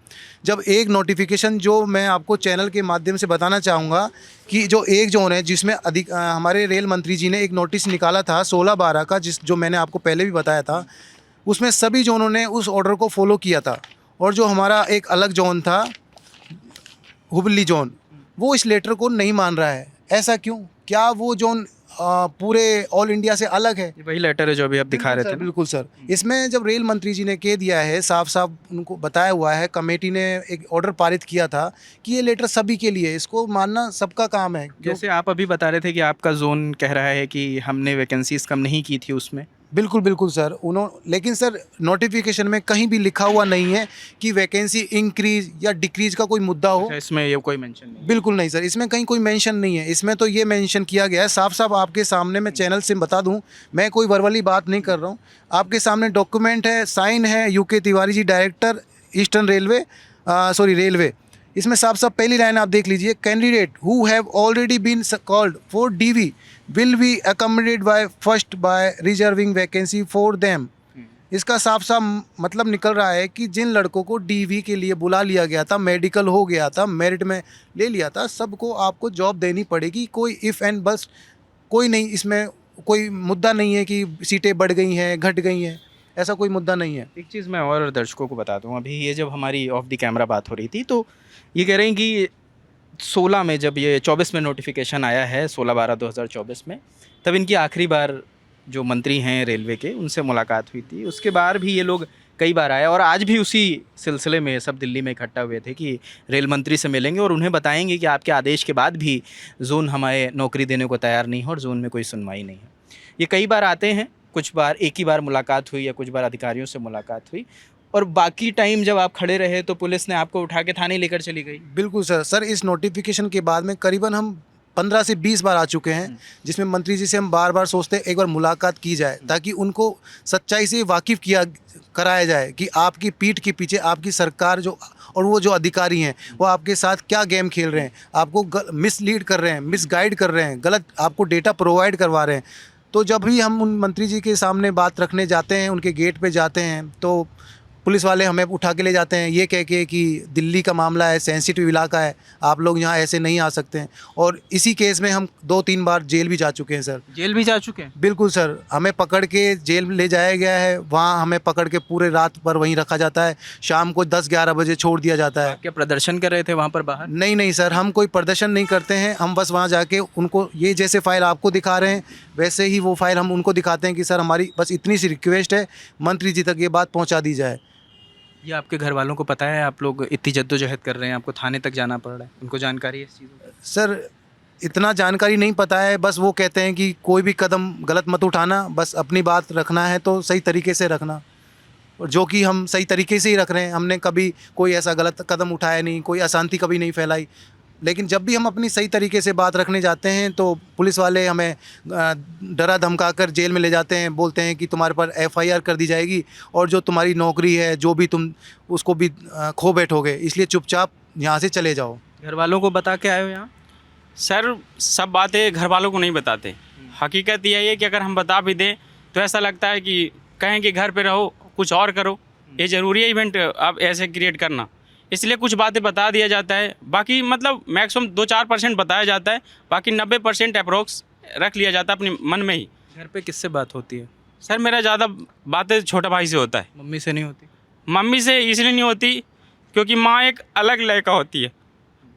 जब एक नोटिफिकेशन, जो मैं आपको चैनल के माध्यम से बताना चाहूँगा कि जो एक जोन है जिसमें हमारे रेल मंत्री जी ने एक नोटिस निकाला था 16/12 का, जो मैंने आपको पहले भी बताया था, उसमें सभी जोनों ने उस ऑर्डर को फॉलो किया था। और जो हमारा एक अलग जोन था, हुबली जोन, वो इस लेटर को नहीं मान रहा है। ऐसा क्यों? क्या वो जोन पूरे ऑल इंडिया से अलग है? ये वही लेटर है जो अभी आप दिखा रहे थे ना? बिल्कुल सर, इसमें जब रेल मंत्री जी ने कह दिया है, साफ साफ उनको बताया हुआ है, कमेटी ने एक ऑर्डर पारित किया था कि ये लेटर सभी के लिए, इसको मानना सबका काम है। जैसे आप अभी बता रहे थे कि आपका जोन कह रहा है कि हमने वैकेंसीज कम नहीं की थी उसमें। बिल्कुल बिल्कुल सर, लेकिन सर नोटिफिकेशन में कहीं भी लिखा हुआ नहीं है कि वैकेंसी इंक्रीज या डिक्रीज का कोई मुद्दा हो। अच्छा, इसमें ये कोई मेंशन नहीं? बिल्कुल नहीं सर, इसमें कहीं कोई मेंशन नहीं है। इसमें तो ये मेंशन किया गया है साफ साफ, आपके सामने मैं चैनल से बता दूं, मैं कोई वर्बली बात नहीं कर रहा हूं, आपके सामने डॉक्यूमेंट है, साइन है, UK Tiwari ji, director eastern railway. इसमें साफ साफ पहली लाइन आप देख लीजिए, candidate who have already been called for DV will be accommodated by first by reserving vacancy for them. इसका साफ साफ मतलब निकल रहा है कि जिन लड़कों को डीवी के लिए बुला लिया गया था, मेडिकल हो गया था, मेरिट में ले लिया था, सबको आपको जॉब देनी पड़ेगी। कोई इफ़ एंड बस कोई नहीं, इसमें कोई मुद्दा नहीं है कि सीटें बढ़ गई हैं, घट गई हैं, ऐसा कोई मुद्दा नहीं है। एक चीज़ मैं और दर्शकों को बता दूं, अभी ये जब हमारी ऑफ द कैमरा बात हो रही थी तो ये कह रहे हैं कि 16 में, जब ये 24 में नोटिफिकेशन आया है 16/12/2024 में, तब इनकी आखिरी बार जो मंत्री हैं रेलवे के, उनसे मुलाकात हुई थी। उसके बाद भी ये लोग कई बार आए और आज भी उसी सिलसिले में सब दिल्ली में इकट्ठा हुए थे कि रेल मंत्री से मिलेंगे और उन्हें बताएंगे कि आपके आदेश के बाद भी जोन हमें नौकरी देने को तैयार नहीं है और जोन में कोई सुनवाई नहीं है। ये कई बार आते हैं, कुछ बार एक ही बार मुलाकात हुई या कुछ बार अधिकारियों से मुलाकात हुई, और बाकी टाइम जब आप खड़े रहे तो पुलिस ने आपको उठा के थाने लेकर चली गई। बिल्कुल सर, इस नोटिफिकेशन के बाद में करीबन हम 15 से 20 बार आ चुके हैं, जिसमें मंत्री जी से हम बार बार सोचते हैं एक बार मुलाकात की जाए, ताकि उनको सच्चाई से वाकिफ़ कराया जाए कि आपकी पीठ के पीछे आपकी सरकार जो और वो जो अधिकारी हैं वो आपके साथ क्या गेम खेल रहे हैं, आपको मिसलीड कर रहे हैं, मिसगाइड कर रहे हैं, गलत आपको डेटा प्रोवाइड करवा रहे हैं। तो जब भी हम उन मंत्री जी के सामने बात रखने जाते हैं, उनके गेट पे जाते हैं, तो पुलिस वाले हमें उठा के ले जाते हैं ये कह के कि दिल्ली का मामला है, सेंसिटिव इलाका है, आप लोग यहाँ ऐसे नहीं आ सकते हैं। और इसी केस में हम 2-3 बार जेल भी जा चुके हैं सर। जेल भी जा चुके हैं? बिल्कुल सर, हमें पकड़ के जेल ले जाया गया है, वहाँ हमें पकड़ के पूरे रात पर वहीं रखा जाता है, शाम को 10-11 बजे छोड़ दिया जाता है। क्या प्रदर्शन कर रहे थे वहाँ पर बाहर? नहीं नहीं सर, हम कोई प्रदर्शन नहीं करते हैं, हम बस वहाँ जाके उनको ये जैसे फ़ाइल आपको दिखा रहे हैं वैसे ही वो फ़ाइल हम उनको दिखाते हैं कि सर हमारी बस इतनी सी रिक्वेस्ट है, मंत्री जी तक ये बात पहुँचा दी जाए। ये आपके घर वालों को पता है आप लोग इतनी जद्दोजहद कर रहे हैं, आपको थाने तक जाना पड़ रहा है, उनको जानकारी है इस चीज़ की? सर इतना जानकारी नहीं पता है, बस वो कहते हैं कि कोई भी कदम गलत मत उठाना, बस अपनी बात रखना है तो सही तरीके से रखना, और जो कि हम सही तरीके से ही रख रहे हैं। हमने कभी कोई ऐसा गलत कदम उठाया नहीं, कोई अशांति कभी नहीं फैलाई, लेकिन जब भी हम अपनी सही तरीके से बात रखने जाते हैं तो पुलिस वाले हमें डरा धमका कर जेल में ले जाते हैं, बोलते हैं कि तुम्हारे पर FIR कर दी जाएगी और जो तुम्हारी नौकरी है जो भी तुम उसको भी खो बैठोगे, इसलिए चुपचाप यहाँ से चले जाओ। घर वालों को बता के आए हो यहाँ? सर सब बातें घर वालों को नहीं बताते। हकीकत यही है कि अगर हम बता भी दें तो ऐसा लगता है कि कहें कि घर पे रहो, कुछ और करो, ये ज़रूरी है इवेंट आप ऐसे क्रिएट करना, इसलिए कुछ बातें बता दिया जाता है। बाकी मतलब मैक्सिमम 2-4% बताया जाता है, बाकी 90% अप्रोक्स रख लिया जाता है अपने मन में ही। घर पे किससे बात होती है? सर मेरा ज़्यादा बातें छोटा भाई से होता है। मम्मी से नहीं होती? मम्मी से इसलिए नहीं होती क्योंकि माँ एक अलग लड़का होती है,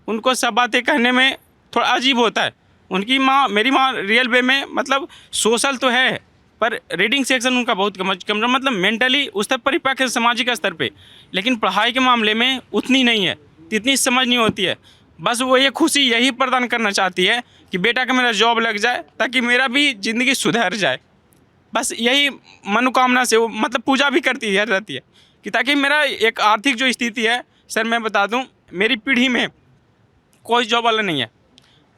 उनको सब बातें कहने में थोड़ा अजीब होता है। उनकी माँ, मेरी माँ रियल वे में मतलब सोशल तो है पर रीडिंग सेक्शन उनका बहुत कम मतलब मेंटली उस तक परिपक्व है सामाजिक स्तर पे, लेकिन पढ़ाई के मामले में उतनी नहीं है, इतनी समझ नहीं होती है। बस वो ये खुशी यही प्रदान करना चाहती है कि बेटा का मेरा जॉब लग जाए ताकि मेरा भी ज़िंदगी सुधर जाए। बस यही मनोकामना से वो मतलब पूजा भी करती है रहती है कि ताकि मेरा एक आर्थिक जो स्थिति है, सर मैं बता दूं मेरी पीढ़ी में कोई जॉब वाला नहीं है।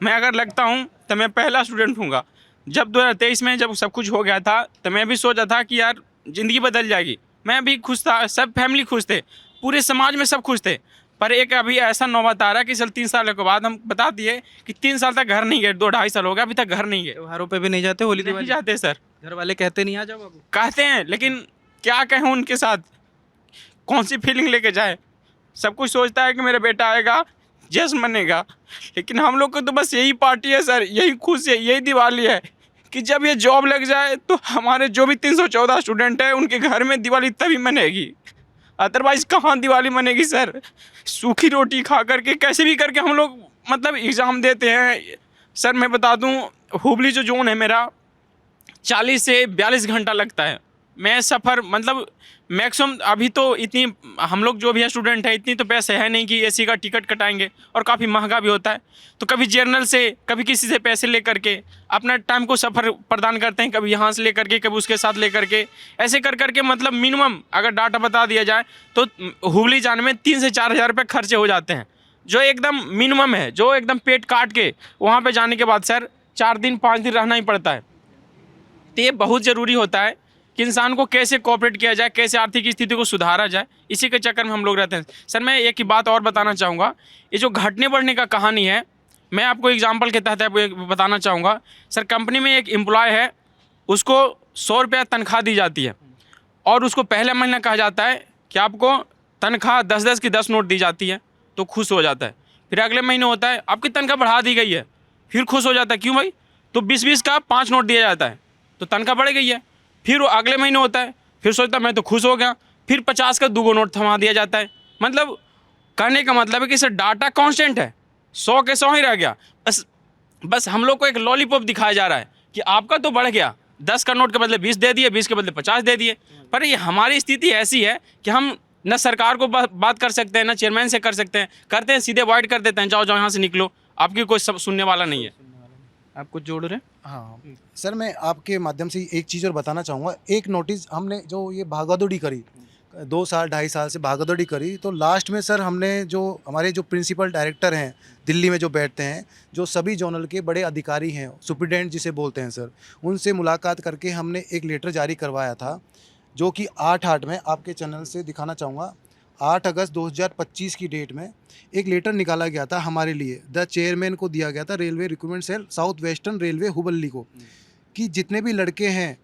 मैं अगर लगता हूं तो मैं पहला स्टूडेंट हूँगा। जब 2023 में जब सब कुछ हो गया था तो मैं भी सोचा था कि यार ज़िंदगी बदल जाएगी, मैं भी खुश था, सब फैमिली खुश थे, पूरे समाज में सब खुश थे। पर एक अभी ऐसा नौबत आ रहा है कि चल 3 साल के बाद हम बता दिए कि 3 साल तक घर नहीं गए, 2-2.5 साल हो गया अभी तक घर नहीं गए। त्योहारों पे भी नहीं जाते? होली नहीं दिवाली जाते सर, घर वाले कहते नहीं आ जाओ बाबू? कहते हैं लेकिन क्या कहें उनके साथ, कौन सी फीलिंग लेके जाए। सब कुछ सोचता है कि मेरा बेटा आएगा, जश्न मनेगा, लेकिन हम लोग को तो बस यही पार्टी है सर, यही खुशी है, यही दिवाली है कि जब ये जॉब लग जाए तो हमारे जो भी 314 स्टूडेंट हैं उनके घर में दिवाली तभी मनेगी, अदरवाइज़ कहाँ दिवाली मनेगी सर। सूखी रोटी खा करके कैसे भी करके हम लोग मतलब एग्ज़ाम देते हैं। सर मैं बता दूं हुबली जो जोन है मेरा 40 से 42 घंटा लगता है। मैं सफ़र मतलब मैक्सिमम अभी तो इतनी हम लोग जो भी है स्टूडेंट है इतनी तो पैसे है नहीं कि एसी का टिकट कटाएंगे, और काफ़ी महंगा भी होता है, तो कभी जर्नल से कभी किसी से पैसे ले करके अपना टाइम को सफ़र प्रदान करते हैं, कभी यहाँ से ले करके कभी उसके साथ ले करके, ऐसे कर करके मतलब मिनिमम अगर डाटा बता दिया जाए तो हुबली जाने में 3 से 4 हज़ार रुपये खर्चे हो जाते हैं, जो एकदम मिनिमम है, जो एकदम पेट काट के वहाँ पर जाने के बाद सर 4 दिन 5 दिन रहना ही पड़ता है। तो ये बहुत ज़रूरी होता है कि इंसान को कैसे कोऑपरेट किया जाए, कैसे आर्थिक स्थिति को सुधारा जाए, इसी के चक्कर में हम लोग रहते हैं। सर मैं एक ही बात और बताना चाहूँगा, ये जो घटने बढ़ने का कहानी है मैं आपको एग्जांपल के तहत आपको बताना चाहूँगा। सर कंपनी में एक एम्प्लॉय है, उसको 100 रुपया तनख्वाह दी जाती है और उसको पहले महीना कहा जाता है कि आपको तनख्वाह 10-10 की 10 नोट दी जाती है, तो खुश हो जाता है। फिर अगले महीने होता है आपकी तनख्वाह बढ़ा दी गई है, फिर खुश हो जाता है, क्यों भाई, तो 20-20 का 5 नोट दिया जाता है, तो तनख्वाह बढ़ गई है। फिर वो अगले महीने होता है, फिर सोचता मैं तो खुश हो गया, फिर 50 का 2 नोट थमा दिया जाता है। मतलब कहने का मतलब है कि सर डाटा कांस्टेंट है, 100 के 100 ही रह गया। बस हम लोग को एक लॉलीपॉप दिखाया जा रहा है कि आपका तो बढ़ गया, 10 का नोट के बदले 20 दे दिए, 20 के बदले 50 दे दिए। पर ये हमारी स्थिति ऐसी है कि हम न सरकार को बात कर सकते हैं, न चेयरमैन से कर सकते हैं, करते हैं सीधे अवॉइड कर देते हैं, जाओ जाओ यहाँ से निकलो, आपकी कोई सब सुनने वाला नहीं है। आप कुछ जोड़ रहे हैं? हाँ सर, मैं आपके माध्यम से एक चीज़ और बताना चाहूँगा। एक नोटिस हमने जो ये भागादौड़ी करी 2 साल 2.5 साल से भागादौड़ी करी, तो लास्ट में सर हमने जो हमारे जो प्रिंसिपल डायरेक्टर हैं दिल्ली में जो बैठते हैं, जो सभी जोनल के बड़े अधिकारी हैं, सुप्रिटेंडेंट जिसे बोलते हैं सर, उनसे मुलाकात करके हमने एक लेटर जारी करवाया था, जो कि 8/8 में आपके चैनल से दिखाना चाहूँगा। 8 अगस्त 2025 की डेट में एक लेटर निकाला गया था हमारे लिए, द चेयरमैन को दिया गया था, railway recruitment cell south western railway Hubli को, कि जितने भी लड़के हैं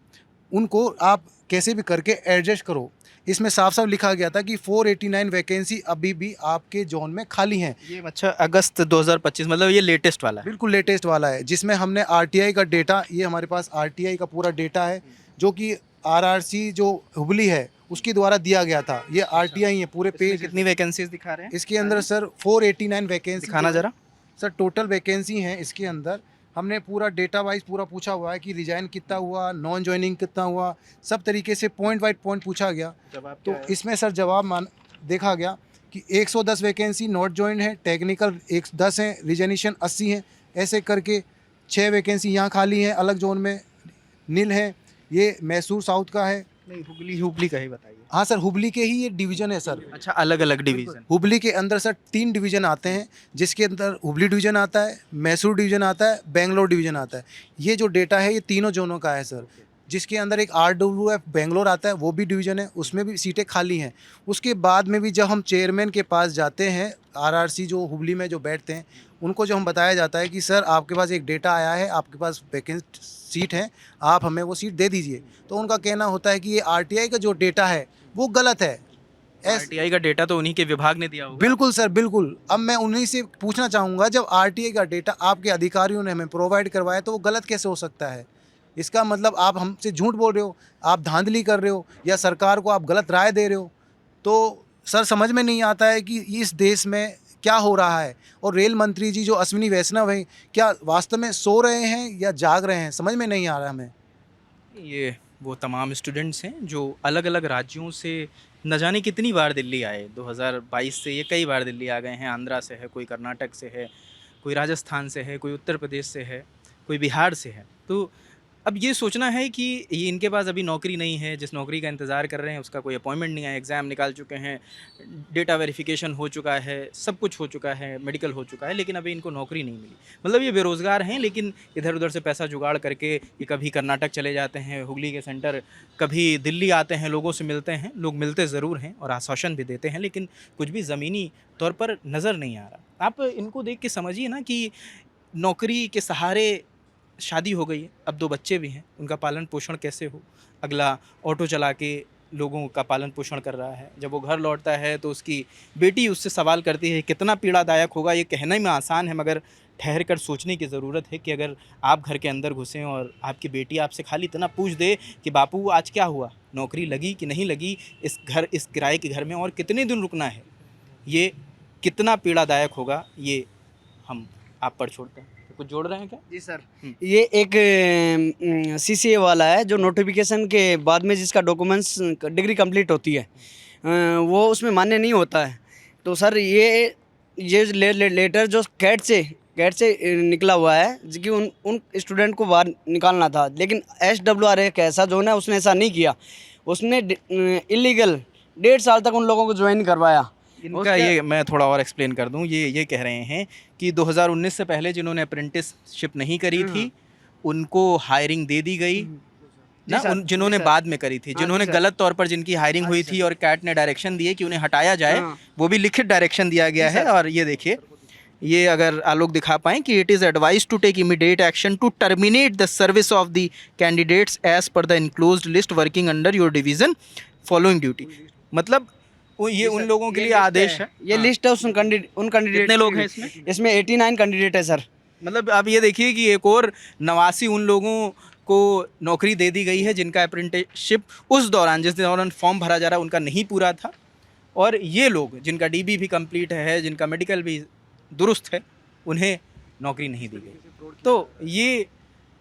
उनको आप कैसे भी करके एडजस्ट करो। इसमें साफ साफ लिखा गया था कि 489 वैकेंसी अभी भी आपके जोन में खाली हैं। ये अच्छा अगस्त 2025 मतलब ये लेटेस्ट वाला है। बिल्कुल लेटेस्ट वाला है, जिसमें हमने आरटीआई का डेटा, ये हमारे पास आरटीआई का पूरा डेटा है जो कि आरआरसी जो हुबली है उसके द्वारा दिया गया था। ये आरटीआई है, पूरे इसमें पेज कितनी वैकेंसीज दिखा रहे हैं? इसके अंदर सर 489 वैकेंसी दिखाना जरा। सर टोटल वैकेंसी हैं इसके अंदर। हमने पूरा डेटा वाइज पूरा पूछा हुआ है कि रिजाइन कितना हुआ, नॉन ज्वाइनिंग कितना हुआ, सब तरीके से पॉइंट वाइज पॉइंट पूछा गया। जवाब तो इसमें सर जवाब देखा गया कि 110 वैकेंसी नॉट ज्वाइन है, टेक्निकल 110 हैं, रिजर्वेशन 80 हैं, ऐसे करके 6 वैकेंसी यहाँ खाली हैं, अलग जोन में नील है। ये मैसूर साउथ का है। नहीं, हुबली का ही बताइए। हाँ सर, हुबली के ही ये डिवीज़न है सर। अच्छा, अलग अलग डिवीजन। हुबली के अंदर सर 3 डिवीज़न आते हैं, जिसके अंदर हुबली डिवीज़न आता है, मैसूर डिवीज़न आता है, बेंगलोर डिवीज़न आता है। ये जो डेटा है ये तीनों जोनों का है सर, जिसके अंदर एक RWF बेंगलोर आता है, वो भी डिवीज़न है, उसमें भी सीटें खाली हैं। उसके बाद में भी जब हम चेयरमैन के पास जाते हैं, आरआरसी जो हुबली में जो बैठते हैं, उनको जो हम बताया जाता है कि सर आपके पास एक डेटा आया है, आपके पास वैकेंट सीट है, आप हमें वो सीट दे दीजिए। तो उनका कहना होता है कि ये आरटीआई का जो डेटा है वो गलत है। आरटीआई का डेटा तो उन्हीं के विभाग ने दिया होगा। बिल्कुल सर, बिल्कुल। अब मैं उन्हीं से पूछना चाहूँगा, जब आरटीआई का डेटा आपके अधिकारियों ने हमें प्रोवाइड करवाया तो वो गलत कैसे हो सकता है? इसका मतलब आप हमसे झूठ बोल रहे हो, आप धांधली कर रहे हो, या सरकार को आप गलत राय दे रहे हो। तो सर समझ में नहीं आता है कि इस देश में क्या हो रहा है। और रेल मंत्री जी जो अश्विनी वैष्णव हैं, क्या वास्तव में सो रहे हैं या जाग रहे हैं, समझ में नहीं आ रहा हमें। ये वो तमाम स्टूडेंट्स हैं जो अलग अलग राज्यों से न जाने कितनी बार दिल्ली आए। 2022 से ये कई बार दिल्ली आ गए हैं। आंध्रा से है, कोई कर्नाटक से है, कोई राजस्थान से है, कोई उत्तर प्रदेश से है, कोई बिहार से है। तो अब ये सोचना है कि ये इनके पास अभी नौकरी नहीं है, जिस नौकरी का इंतज़ार कर रहे हैं उसका कोई अपॉइंटमेंट नहीं आया, एग्ज़ाम निकाल चुके हैं, डेटा वेरिफिकेशन हो चुका है, सब कुछ हो चुका है, मेडिकल हो चुका है, लेकिन अभी इनको नौकरी नहीं मिली। मतलब ये बेरोज़गार हैं, लेकिन इधर उधर से पैसा जुगाड़ करके ये कभी कर्नाटक चले जाते हैं, हुगली के सेंटर, कभी दिल्ली आते हैं, लोगों से मिलते हैं। लोग मिलते ज़रूर हैं और आश्वासन भी देते हैं, लेकिन कुछ भी ज़मीनी तौर पर नज़र नहीं आ रहा। आप इनको देख के समझिए ना कि नौकरी के सहारे शादी हो गई है, अब 2 बच्चे भी हैं, उनका पालन पोषण कैसे हो? अगला ऑटो चला के लोगों का पालन पोषण कर रहा है, जब वो घर लौटता है तो उसकी बेटी उससे सवाल करती है। कितना पीड़ादायक होगा, ये कहने में आसान है, मगर ठहर कर सोचने की ज़रूरत है कि अगर आप घर के अंदर घुसें और आपकी बेटी आपसे खाली इतना पूछ दे कि बापू आज क्या हुआ, नौकरी लगी कि नहीं लगी, इस किराए के घर में और कितने दिन रुकना है, ये कितना पीड़ादायक होगा, ये हम आप पर छोड़ते हैं। कुछ जोड़ रहे हैं क्या? जी सर, ये एक CCA वाला है जो नोटिफिकेशन के बाद में जिसका डॉक्यूमेंट्स डिग्री कंप्लीट होती है वो उसमें मान्य नहीं होता है। तो सर ये लेटर जो कैट से निकला हुआ है कि उन स्टूडेंट को बाहर निकालना था, लेकिन SWR एक ऐसा जोन है, उसने ऐसा नहीं किया। उसने इलीगल 1.5 साल तक उन लोगों को ज्वाइन करवाया। इनका ये मैं थोड़ा और एक्सप्लेन कर दूं। ये कह रहे हैं कि 2019 से पहले जिन्होंने अप्रेंटिसशिप नहीं करी थी उनको हायरिंग दे दी गई ना, जिन्होंने बाद में करी थी, जिन्होंने गलत तौर पर जिनकी हायरिंग हुई थी और कैट ने डायरेक्शन दिए कि उन्हें हटाया जाए, वो भी लिखित डायरेक्शन दिया गया है। और ये देखिए, ये अगर आलोक दिखा पाएँ कि it is advise to take immediate action to terminate the service of the candidates as per the enclosed list working under your division following duty. मतलब ये उन लोगों के लिए आदेश है। ये लिस्ट है उन कैंडिडेट। कितने लोग हैं इसमें? इसमें 89 कैंडिडेट है सर। मतलब आप ये देखिए कि एक और 89 उन लोगों को नौकरी दे दी गई है जिनका अप्रेंटिसशिप उस दौरान, जिस दौरान फॉर्म भरा जा रहा उनका नहीं पूरा था, और ये लोग जिनका DB भी कंप्लीट है, जिनका मेडिकल भी दुरुस्त है, उन्हें नौकरी नहीं दी गई। तो ये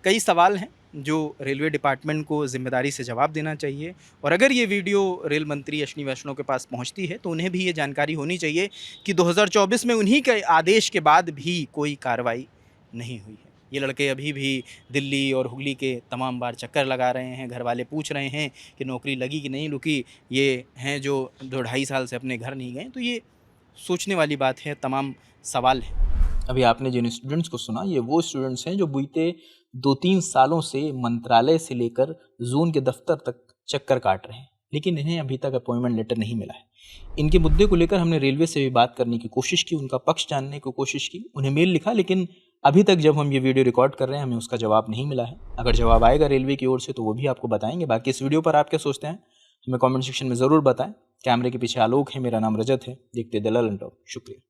कई सवाल हैं जो रेलवे डिपार्टमेंट को ज़िम्मेदारी से जवाब देना चाहिए। और अगर ये वीडियो रेल मंत्री अश्विनी वैष्णव के पास पहुंचती है तो उन्हें भी ये जानकारी होनी चाहिए कि 2024 में उन्हीं के आदेश के बाद भी कोई कार्रवाई नहीं हुई है। ये लड़के अभी भी दिल्ली और हुगली के तमाम बार चक्कर लगा रहे हैं, घर वाले पूछ रहे हैं कि नौकरी लगी कि नहीं लगी। ये हैं जो 2-2.5 साल से अपने घर नहीं गए। तो ये सोचने वाली बात है, तमाम सवाल है। अभी आपने जिन स्टूडेंट्स को सुना, ये वो स्टूडेंट्स हैं जो बीते 2-3 सालों से मंत्रालय से लेकर जोन के दफ्तर तक चक्कर काट रहे हैं, लेकिन इन्हें अभी तक अपॉइंटमेंट लेटर नहीं मिला है। इनके मुद्दे को लेकर हमने रेलवे से भी बात करने की कोशिश की, उनका पक्ष जानने की कोशिश की, उन्हें मेल लिखा, लेकिन अभी तक जब हम ये वीडियो रिकॉर्ड कर रहे हैं हमें उसका जवाब नहीं मिला है। अगर जवाब आएगा रेलवे की ओर से तो वो भी आपको बताएंगे। बाकी इस वीडियो पर आप क्या सोचते हैं हमें कमेंट सेक्शन में ज़रूर बताएं। कैमरे के पीछे आलोक है, मेरा नाम रजत है। देखते दलाल एंड टॉक। शुक्रिया।